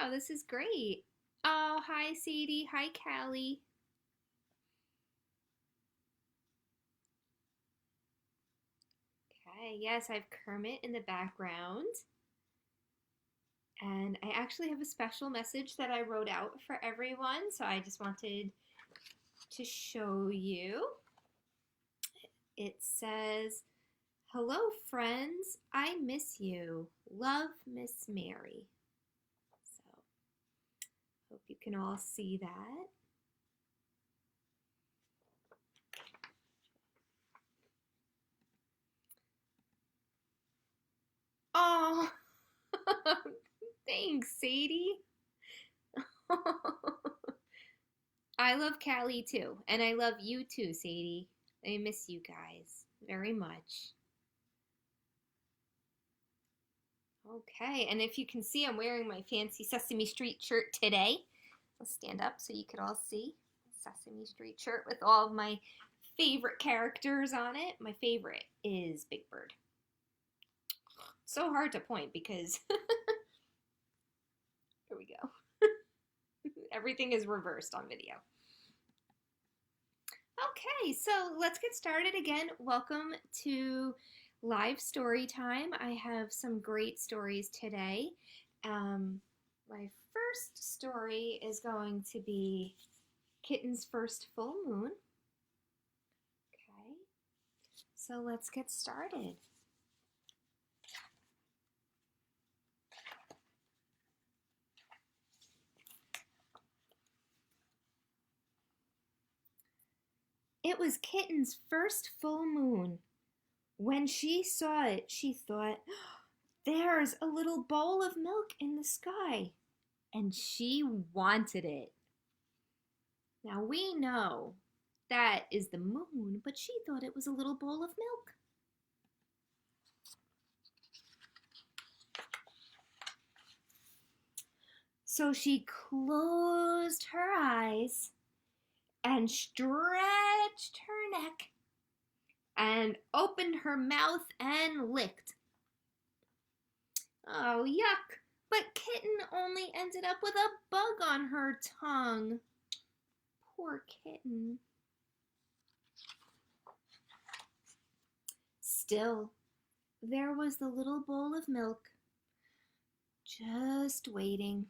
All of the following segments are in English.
Wow, this is great. Oh, hi, Sadie. Hi, Callie. Okay, yes, I have Kermit in the background. And I actually have a special message that I wrote out for everyone, so I just wanted to show you. It says, "Hello, friends. I miss you. Love, Miss Mary." So, hope you can all see that. Oh, thanks, Sadie. I love Callie too, and I love you too, Sadie. I miss you guys very much. Okay, and if you can see, I'm wearing my fancy Sesame Street shirt today. I'll stand up so you could all see. Sesame Street shirt with all of my favorite characters on it. My favorite is Big Bird. So hard to point because here we go. Everything is reversed on video. Okay, so let's get started again. Welcome to live story time. I have some great stories today. My first story is going to be Kitten's first full moon. Okay, so let's get started. It was Kitten's first full moon. When she saw it, she thought, "There's a little bowl of milk in the sky." And she wanted it. Now we know that is the moon, but she thought it was a little bowl of milk. So she closed her eyes and stretched her neck and opened her mouth and licked. Oh, yuck! But Kitten only ended up with a bug on her tongue. Poor Kitten. Still, there was the little bowl of milk, just waiting.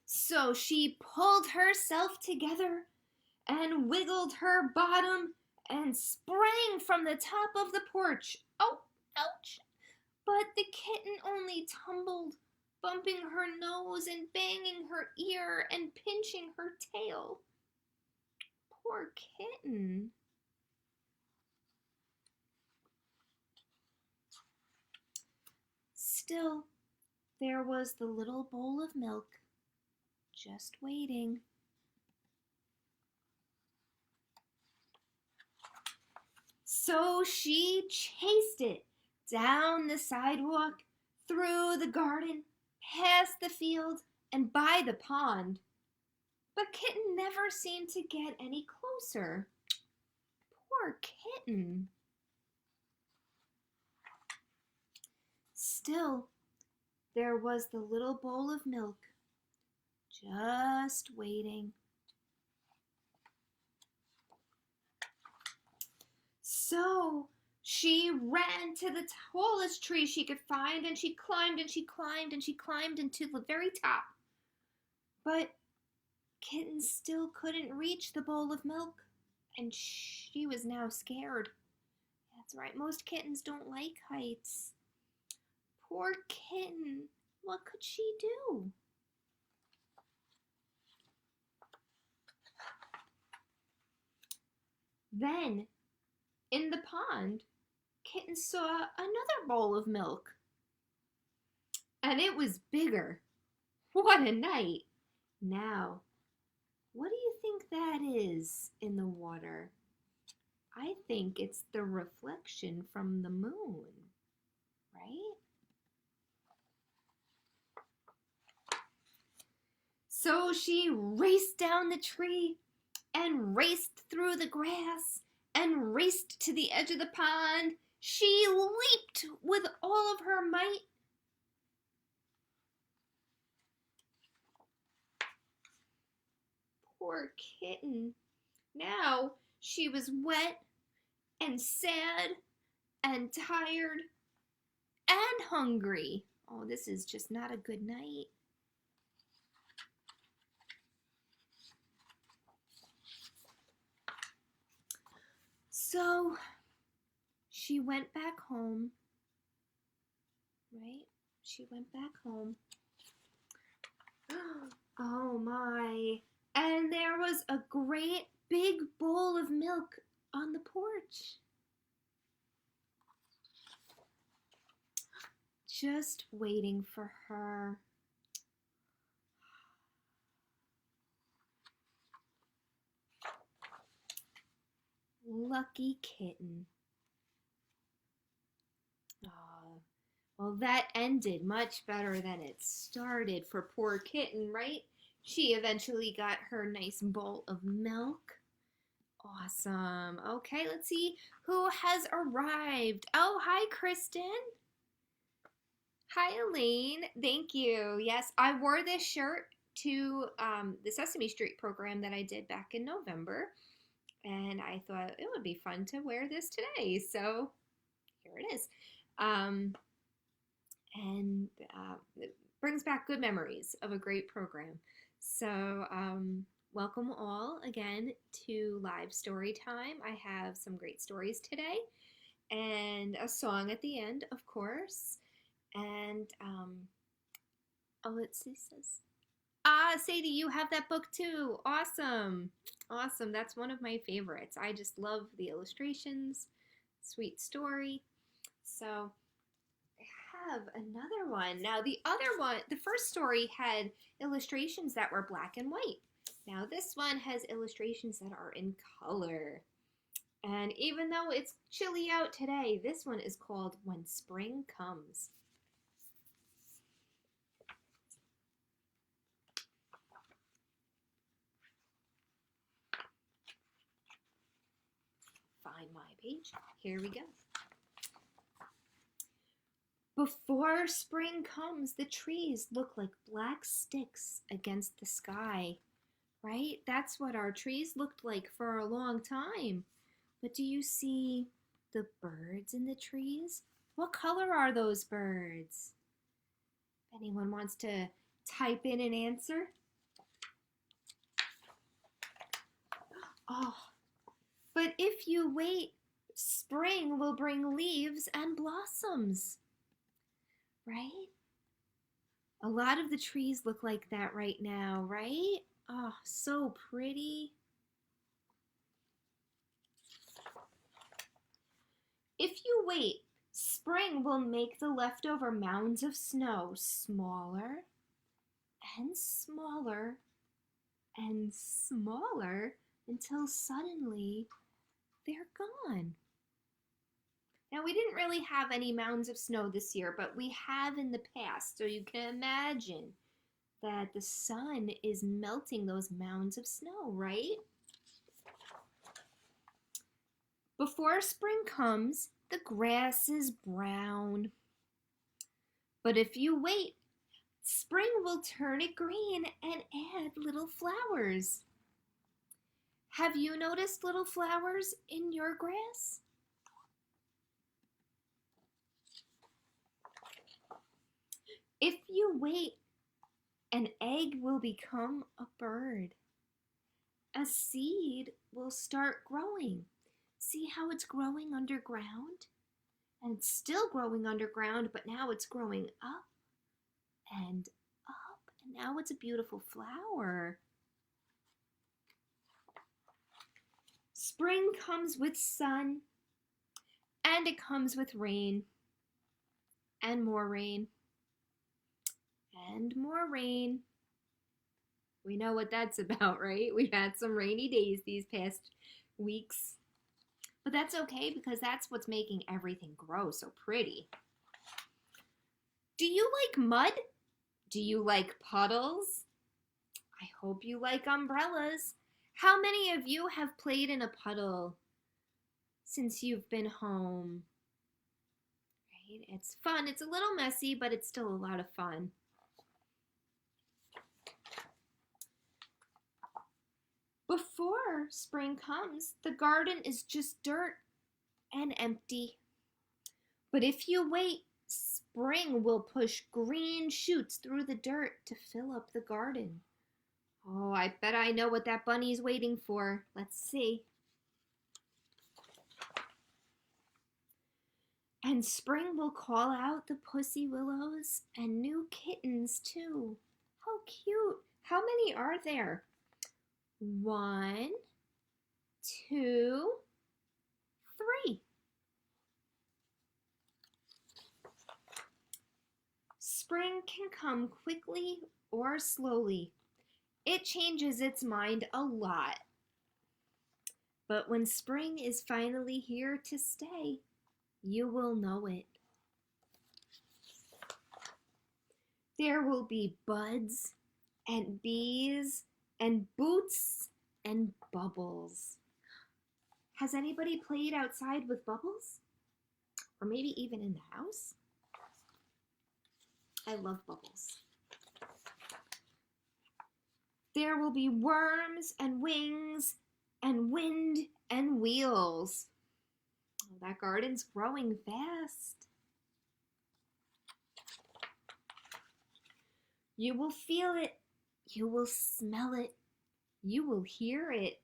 So she pulled herself together and wiggled her bottom and sprang from the top of the porch. Oh, ouch! But the Kitten only tumbled, bumping her nose and banging her ear and pinching her tail. Poor Kitten. Still, there was the little bowl of milk, just waiting. So she chased it down the sidewalk, through the garden, past the field, and by the pond. But Kitten never seemed to get any closer. Poor Kitten. Still, there was the little bowl of milk, just waiting. So she ran to the tallest tree she could find, and she climbed and she climbed and she climbed into the very top. But Kitten still couldn't reach the bowl of milk, and she was now scared. That's right, most kittens don't like heights. Poor Kitten, what could she do? Then, in the pond, Kitten saw another bowl of milk. And it was bigger. What a night! Now, what do you think that is in the water? I think it's the reflection from the moon, right? So she raced down the tree and raced through the grass and raced to the edge of the pond She leaped with all of her might. Poor kitten. Now she was wet and sad and tired and hungry. Oh, this is just not a good night. So she went back home, right? She went back home. Oh my. And there was a great big bowl of milk on the porch. Just waiting for her. Lucky kitten. Oh, well, that ended much better than it started for poor kitten, right? She eventually got her nice bowl of milk. Awesome. Okay, let's see who has arrived. Oh, hi, Kristen. Hi, Elaine. Thank you. Yes, I wore this shirt to the Sesame Street program that I did back in November, and I thought it would be fun to wear this today. So here it is. It brings back good memories of a great program. So welcome all again to live story time. I have some great stories today and a song at the end, of course. And Itsy says, Sadie, you have that book too. Awesome. Awesome. That's one of my favorites. I just love the illustrations. Sweet story. So I have another one. Now the other one, the first story had illustrations that were black and white. Now this one has illustrations that are in color. And even though it's chilly out today, this one is called When Spring Comes. Find my page. Here we go. Before spring comes, the trees look like black sticks against the sky, right? That's what our trees looked like for a long time. But do you see the birds in the trees? What color are those birds? If anyone wants to type in an answer. Oh, but if you wait, spring will bring leaves and blossoms. Right? A lot of the trees look like that right now, right? Oh, so pretty. If you wait, spring will make the leftover mounds of snow smaller and smaller and smaller until suddenly they're gone. Now, we didn't really have any mounds of snow this year, but we have in the past, so you can imagine that the sun is melting those mounds of snow, right? Before spring comes, the grass is brown. But if you wait, spring will turn it green and add little flowers. Have you noticed little flowers in your grass? If you wait, an egg will become a bird. A seed will start growing. See how it's growing underground? And it's still growing underground, but now it's growing up and up. And now it's a beautiful flower. Spring comes with sun, and it comes with rain, and more rain. And more rain. We know what that's about, right? We've had some rainy days these past weeks. But that's okay because that's what's making everything grow so pretty. Do you like mud? Do you like puddles? I hope you like umbrellas. How many of you have played in a puddle since you've been home? right? It's fun. It's a little messy, but it's still a lot of fun. Before spring comes, the garden is just dirt and empty. But if you wait, spring will push green shoots through the dirt to fill up the garden. Oh, I bet I know what that bunny's waiting for. Let's see. And spring will call out the pussy willows and new kittens too. How cute. How many are there? 1, 2, 3. Spring can come quickly or slowly. It changes its mind a lot. But when spring is finally here to stay, you will know it. There will be buds and bees and boots and bubbles. Has anybody played outside with bubbles? Or maybe even in the house? I love bubbles. There will be worms and wings and wind and wheels. Oh, that garden's growing fast. You will feel it. You will smell it. You will hear it.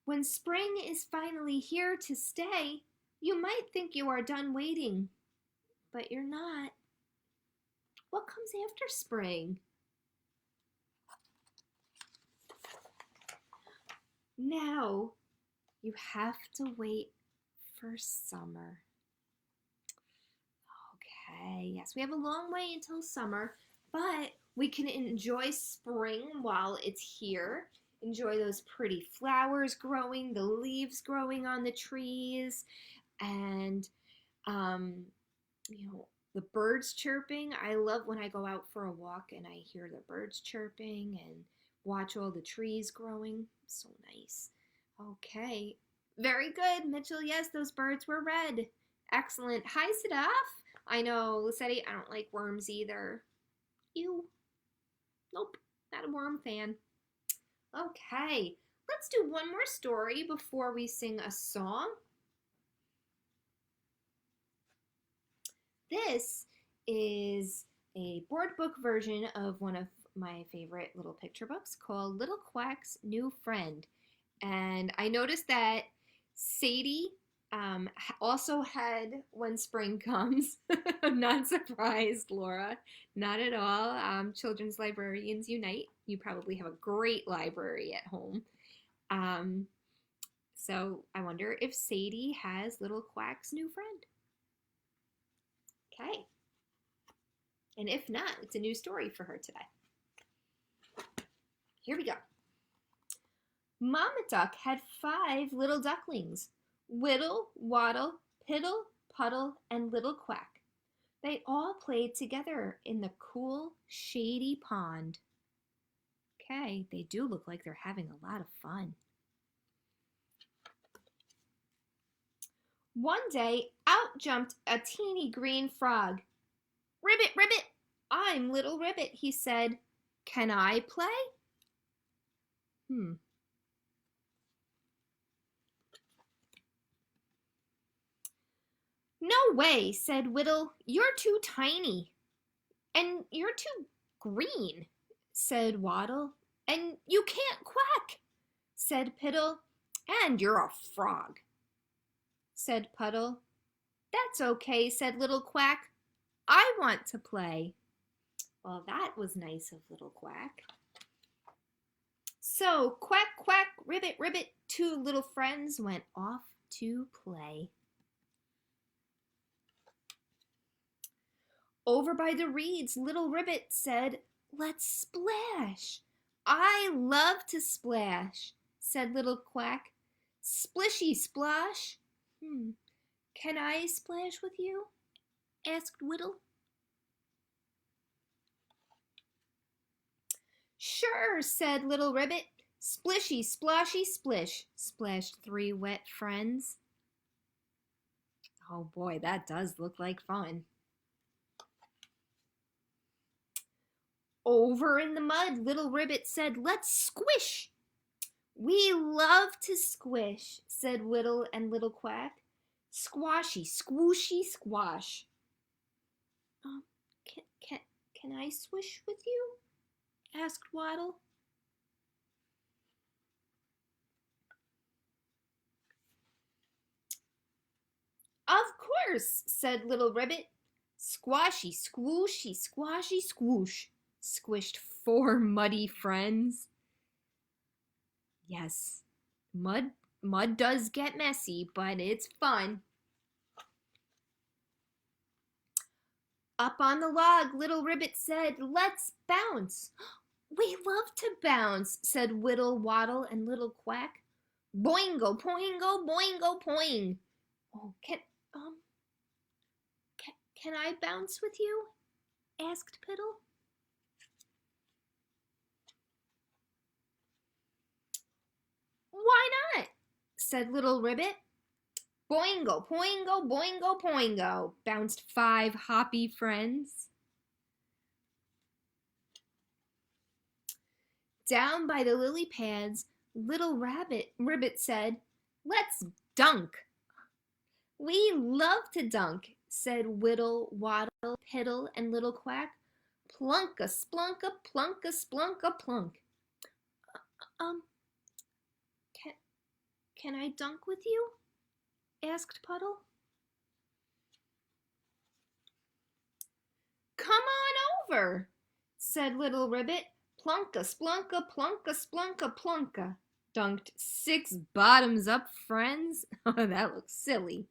When spring is finally here to stay, you might think you are done waiting, but you're not. What comes after spring? Now, you have to wait for summer. Okay, yes, we have a long way until summer, but we can enjoy spring while it's here. Enjoy those pretty flowers growing, the leaves growing on the trees, and the birds chirping. I love when I go out for a walk and I hear the birds chirping and watch all the trees growing. So nice. Okay, very good, Mitchell. Yes, those birds were red. Excellent. Hi, Sadaf. I know, Lucetti, I don't like worms either. Ew. Nope, not a worm fan. Okay, let's do one more story before we sing a song. This is a board book version of one of my favorite little picture books called Little Quack's New Friend. And I noticed that Sadie also had When Spring Comes. I'm not surprised, Laura. Not at all. Children's Librarians Unite. You probably have a great library at home. So I wonder if Sadie has Little Quack's New Friend. Okay. And if not, it's a new story for her today. Here we go. Mama Duck had 5 little ducklings. Whittle, Waddle, Piddle, Puddle, and Little Quack. They all played together in the cool, shady pond. Okay, they do look like they're having a lot of fun. One day, out jumped a teeny green frog. Ribbit, Ribbit, I'm Little Ribbit, he said. Can I play? No way, said Whittle. You're too tiny. And you're too green, said Waddle. And you can't quack, said Piddle. And you're a frog, said Puddle. That's okay, said Little Quack. I want to play. Well, that was nice of Little Quack. So, quack, quack, ribbit, ribbit, 2 little friends went off to play. Over by the reeds, Little Ribbit said, Let's splash. I love to splash, said Little Quack. Splishy splash. Can I splash with you? Asked Whittle. Sure, said Little Ribbit. Splishy, splashy, splish, splashed 3 wet friends. Oh boy, that does look like fun. Over in the mud, little Ribbit said, let's squish. We love to squish, said Whittle and little Quack. Squashy, squooshy, squash. Can I swish with you? Asked Waddle. Of course, said little Ribbit. Squashy, squooshy, squashy, squoosh, squished 4 muddy friends. Yes, mud does get messy, but it's fun. Up on the log, little Ribbit said, let's bounce. We love to bounce, said Whittle, Waddle, and little Quack. Boingo, poingo, boingo, poing. Oh, can I bounce with you? Asked Piddle. Why not? Said little Ribbit. Boingo, poingo, boingo, poingo, bounced 5 hoppy friends. Down by the lily pads, little Ribbit said, let's dunk. We love to dunk, said Whittle, Waddle, Piddle, and little Quack. Plunka, splunka, plunka, splunka, plunk. Can I dunk with you? Asked Puddle. Come on over, said little Ribbit. Plunka, splunka, plunka, splunka, plunka. Dunked 6 bottoms up friends. Oh, that looks silly,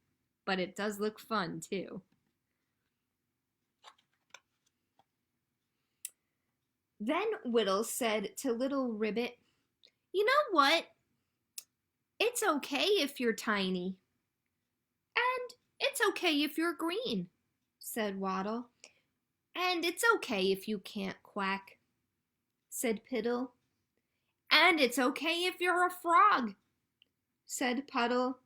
but it does look fun too. Then Whittle said to little Ribbit, you know what? It's okay if you're tiny. And it's okay if you're green, said Waddle. And it's okay if you can't quack, said Piddle. And it's okay if you're a frog, said Puddle.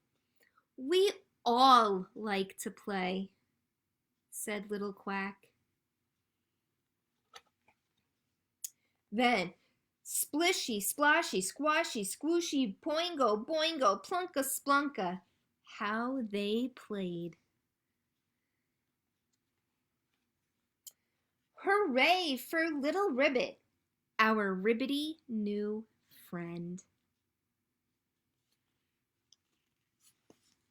We all like to play, said little Quack. Then, splishy, splashy, squashy, squooshy, poingo, boingo, plunka, splunka, how they played. Hooray for little Ribbit, our ribbity new friend.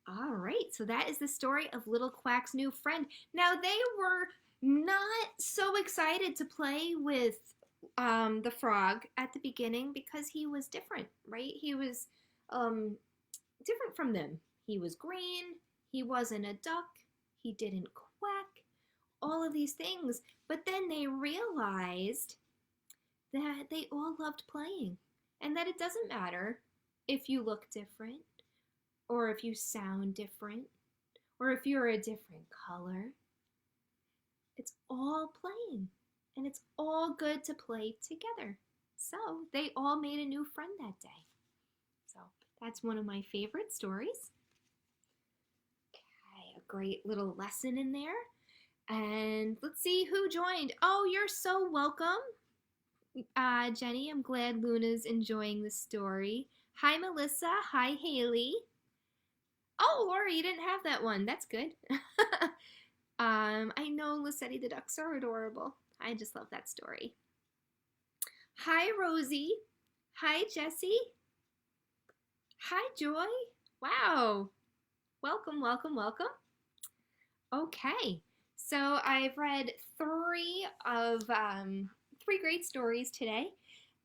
All right, so that is the story of little Quack's new friend. Now, they were not so excited to play with the frog at the beginning because he was different, right? He was different from them. He was green, he wasn't a duck, he didn't quack, all of these things. But then they realized that they all loved playing and that it doesn't matter if you look different or if you sound different or if you're a different color. It's all playing and it's all good to play together. So they all made a new friend that day. So that's one of my favorite stories. Okay, a great little lesson in there. And let's see who joined. Oh, you're so welcome. Jenny, I'm glad Luna's enjoying the story. Hi, Melissa. Hi, Haley. Oh, Laura, you didn't have that one. That's good. I know Lissetti the ducks are adorable. I just love that story. Hi, Rosie. Hi, Jessie. Hi, Joy. Wow. Welcome, welcome, welcome. Okay, so I've read 3 great stories today,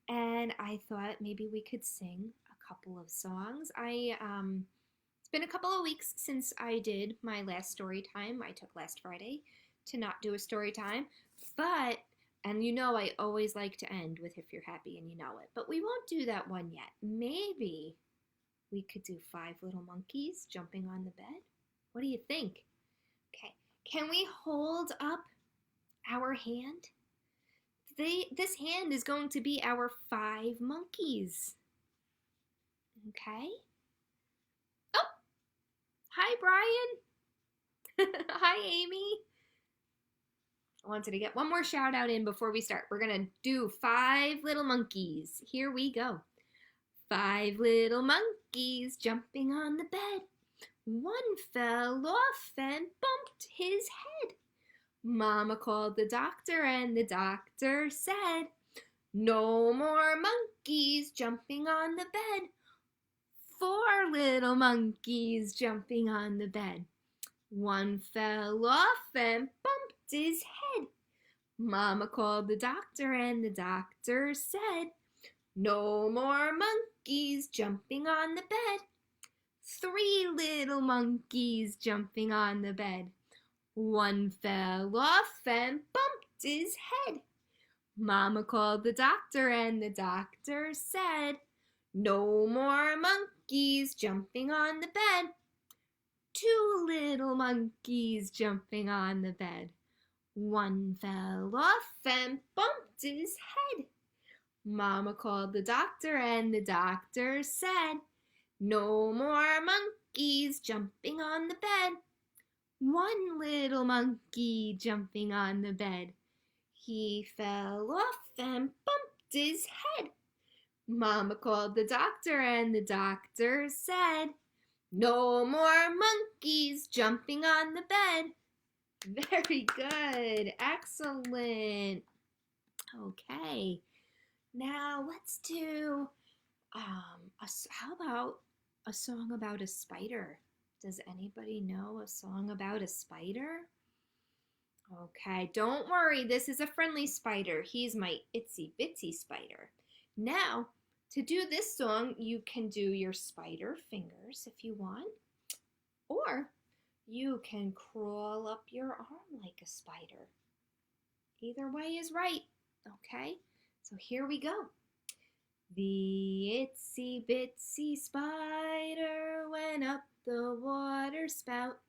and I thought maybe we could sing a couple of songs. It's been a couple of weeks since I did my last story time. I took last Friday to not do a story time, but, and you know I always like to end with If You're Happy and You Know It, but we won't do that one yet. Maybe we could do 5 little monkeys jumping on the bed. What do you think? Okay, can we hold up our hand? This hand is going to be our 5 monkeys. Okay? Oh, hi, Brian. Hi, Amy. I wanted to get one more shout out in before we start. We're going to do 5 little monkeys. Here we go. 5 little monkeys jumping on the bed. One fell off and bumped his head. Mama called the doctor and the doctor said, no more monkeys jumping on the bed. 4 little monkeys jumping on the bed. One fell off and bumped his head. Mama called the doctor and the doctor said, no more monkeys jumping on the bed. 3 little monkeys jumping on the bed. One fell off and bumped his head. Mama called the doctor and the doctor said, no more monkeys jumping on the bed. 2 little monkeys jumping on the bed. One fell off and bumped his head. Mama called the doctor and the doctor said, no more monkeys jumping on the bed. 1 little monkey jumping on the bed. He fell off and bumped his head. Mama called the doctor and the doctor said, no more monkeys jumping on the bed. Very good. Excellent. Okay. Now let's do, how about a song about a spider? Does anybody know a song about a spider? Okay, don't worry. This is a friendly spider. He's my Itsy Bitsy spider. Now, to do this song, you can do your spider fingers if you want, or you can crawl up your arm like a spider. Either way is right, okay? So here we go. The itsy bitsy spider went up the water spout.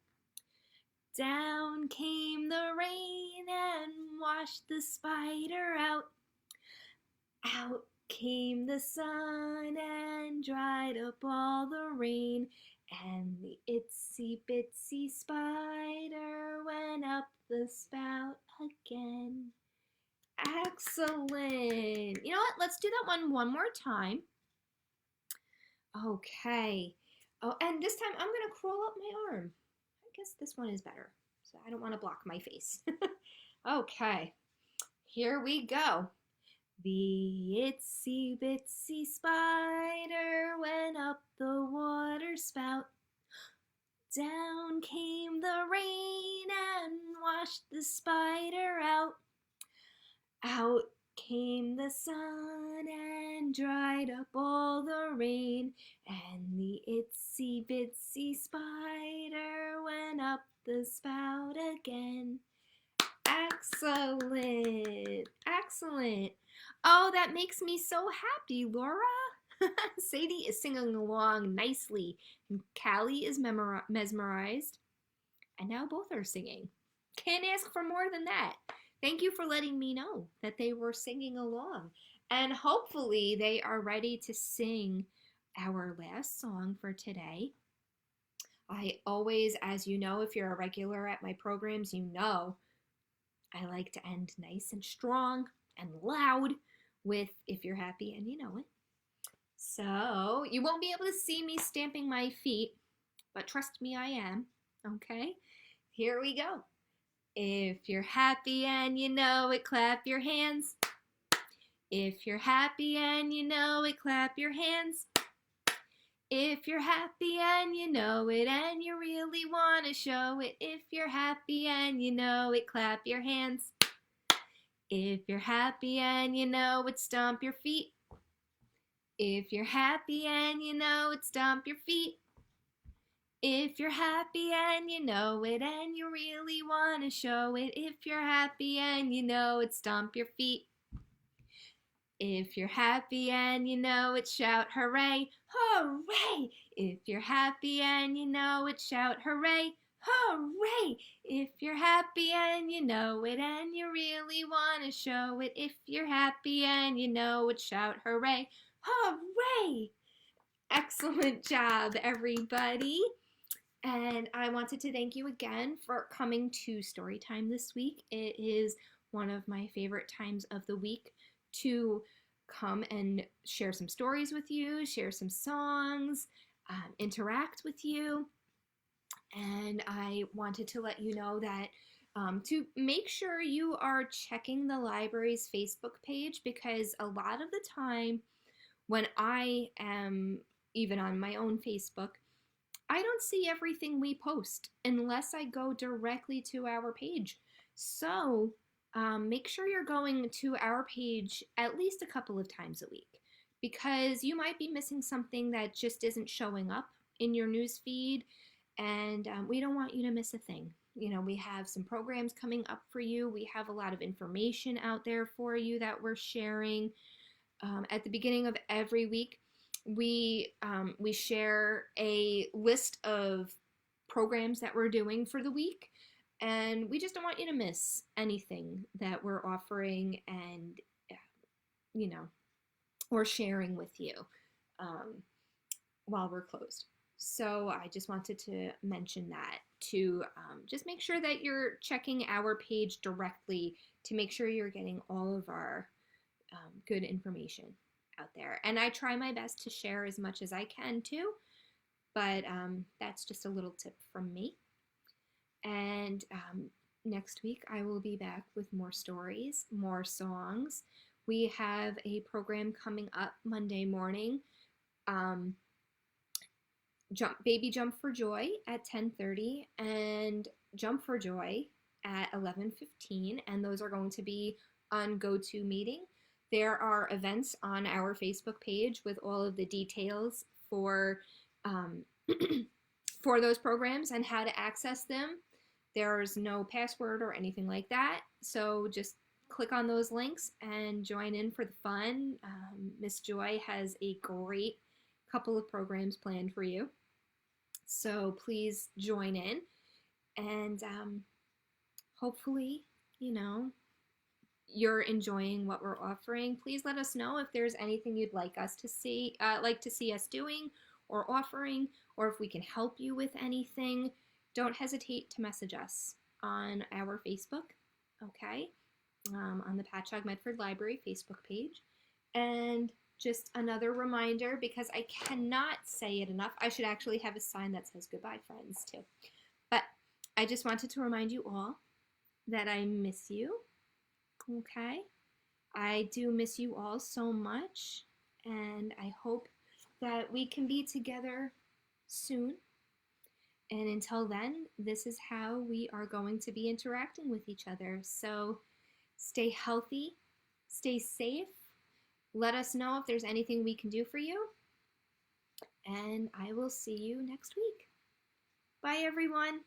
Down came the rain and washed the spider out. Out came the sun and dried up all the rain. And the itsy bitsy spider went up the spout again. Excellent. You know what? Let's do that one more time. Okay. Oh, and this time I'm going to crawl up my arm. I guess this one is better, so I don't want to block my face. Okay. Here we go. The itsy bitsy spider went up the water spout. Down came the rain and washed the spider out. Out came the sun and dried up all the rain, and the itsy bitsy spider went up the spout again. Excellent, excellent. Oh, that makes me so happy, Laura. Sadie is singing along nicely, and Callie is mesmerized, and now both are singing. Can't ask for more than that. Thank you for letting me know that they were singing along. And hopefully they are ready to sing our last song for today. I always, as you know, if you're a regular at my programs, you know I like to end nice and strong and loud with If You're Happy and You Know It. So you won't be able to see me stamping my feet, but trust me, I am. Okay, here we go. If you're happy and you know it, clap your hands. If you're happy and you know it, clap your hands. If you're happy and you know it and you really want to show it, if you're happy and you know it, clap your hands. If you're happy and you know it, stomp your feet. If you're happy and you know it, stomp your feet. If you're happy and you know it and you really want to show it, if you're happy and you know it, stomp your feet. If you're happy and you know it, shout hooray, hooray. If you're happy and you know it, shout hooray, hooray. If you're happy and you know it and you really want to show it, if you're happy and you know it, shout hooray, hooray. Excellent job, everybody. And I wanted to thank you again for coming to Storytime this week. It is one of my favorite times of the week to come and share some stories with you, share some songs, interact with you. And I wanted to let you know that to make sure you are checking the library's Facebook page, because a lot of the time when I am even on my own Facebook, I don't see everything we post unless I go directly to our page. So make sure you're going to our page at least a couple of times a week, because you might be missing something that just isn't showing up in your news feed, and we don't want you to miss a thing. You know, we have some programs coming up for you. We have a lot of information out there for you that we're sharing. At the beginning of every week, we share a list of programs that we're doing for the week, and we just don't want you to miss anything that we're offering and you know, or sharing with you while we're closed. So I just wanted to mention that to just make sure that you're checking our page directly to make sure you're getting all of our good information out there. And I try my best to share as much as I can too, but that's just a little tip from me. And next week I will be back with more stories, more songs. We have a program coming up Monday morning, Baby Jump for Joy at 10:30 and Jump for Joy at 11:15, and those are going to be on GoToMeeting. There are events on our Facebook page with all of the details for for those programs and how to access them. There's no password or anything like that, so just click on those links and join in for the fun. Miss Joy has a great couple of programs planned for you, so please join in, and hopefully, you know, you're enjoying what we're offering. Please let us know if there's anything you'd like us to see, us doing or offering, or if we can help you with anything. Don't hesitate to message us on our Facebook, okay? On the Patchogue-Medford Library Facebook page. And just another reminder, because I cannot say it enough, I should actually have a sign that says goodbye, friends, too. But I just wanted to remind you all that I miss you. Okay, I do miss you all so much, and I hope that we can be together soon. And until then, this is how we are going to be interacting with each other. So stay healthy, stay safe. Let us know if there's anything we can do for you, and I will see you next week. Bye, everyone.